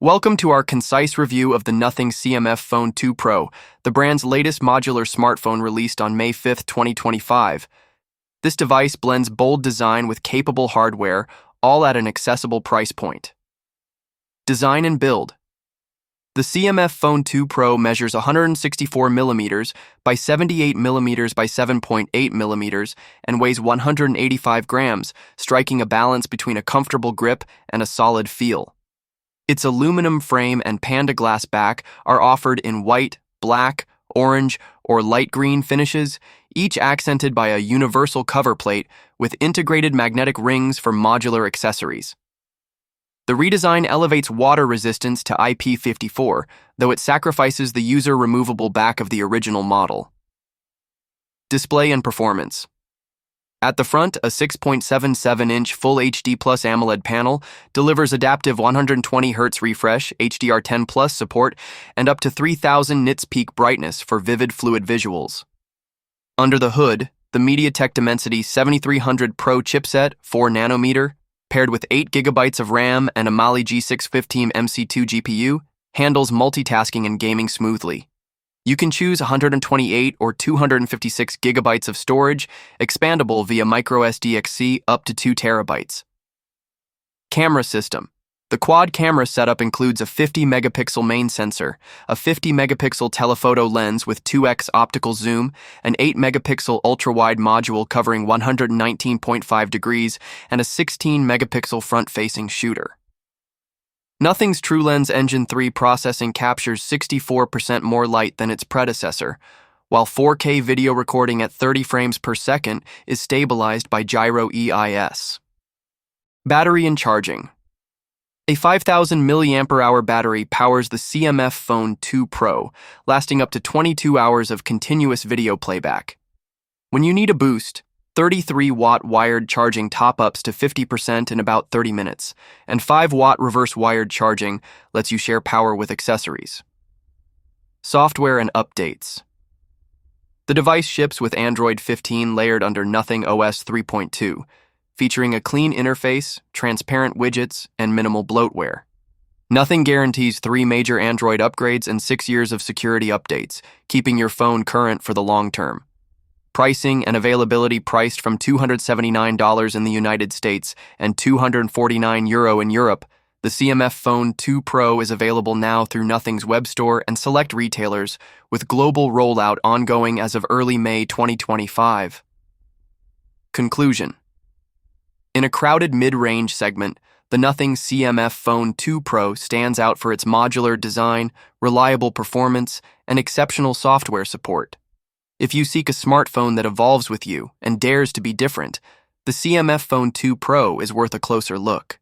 Welcome to our concise review of the Nothing CMF Phone 2 Pro, the brand's latest modular smartphone released on May 5, 2025. This device blends bold design with capable hardware, all at an accessible price point. Design and build. The CMF Phone 2 Pro measures 164mm by 78mm by 7.8mm and weighs 185 grams, striking a balance between a comfortable grip and a solid feel. Its aluminum frame and panda glass back are offered in white, black, orange, or light green finishes, each accented by a universal cover plate with integrated magnetic rings for modular accessories. The redesign elevates water resistance to IP54, though it sacrifices the user-removable back of the original model. Display and performance. At the front, a 6.77-inch Full HD Plus AMOLED panel delivers adaptive 120Hz refresh, HDR10 Plus support, and up to 3000 nits peak brightness for vivid fluid visuals. Under the hood, the MediaTek Dimensity 7300 Pro chipset, 4nm, paired with 8GB of RAM and a Mali G615 MC2 GPU, handles multitasking and gaming smoothly. You can choose 128 or 256 GB of storage, expandable via microSD-XC up to 2 TB. Camera system. The quad camera setup includes a 50-megapixel main sensor, a 50-megapixel telephoto lens with 2x optical zoom, an 8-megapixel ultra-wide module covering 119.5 degrees, and a 16-megapixel front-facing shooter. Nothing's TrueLens Engine 3 processing captures 64% more light than its predecessor, while 4K video recording at 30 frames per second is stabilized by Gyro EIS. Battery and charging. A 5000 mAh battery powers the CMF Phone 2 Pro, lasting up to 22 hours of continuous video playback. When you need a boost, 33-watt wired charging top-ups to 50% in about 30 minutes, and 5-watt reverse wired charging lets you share power with accessories. Software and updates. The device ships with Android 15 layered under Nothing OS 3.2, featuring a clean interface, transparent widgets, and minimal bloatware. Nothing guarantees 3 major Android upgrades and 6 years of security updates, keeping your phone current for the long term. Pricing and availability priced from $279 in the United States and €249 in Europe, the CMF Phone 2 Pro is available now through Nothing's web store and select retailers, with global rollout ongoing as of early May 2025. Conclusion. In a crowded mid-range segment, the Nothing CMF Phone 2 Pro stands out for its modular design, reliable performance, and exceptional software support. If you seek a smartphone that evolves with you and dares to be different, the CMF Phone 2 Pro is worth a closer look.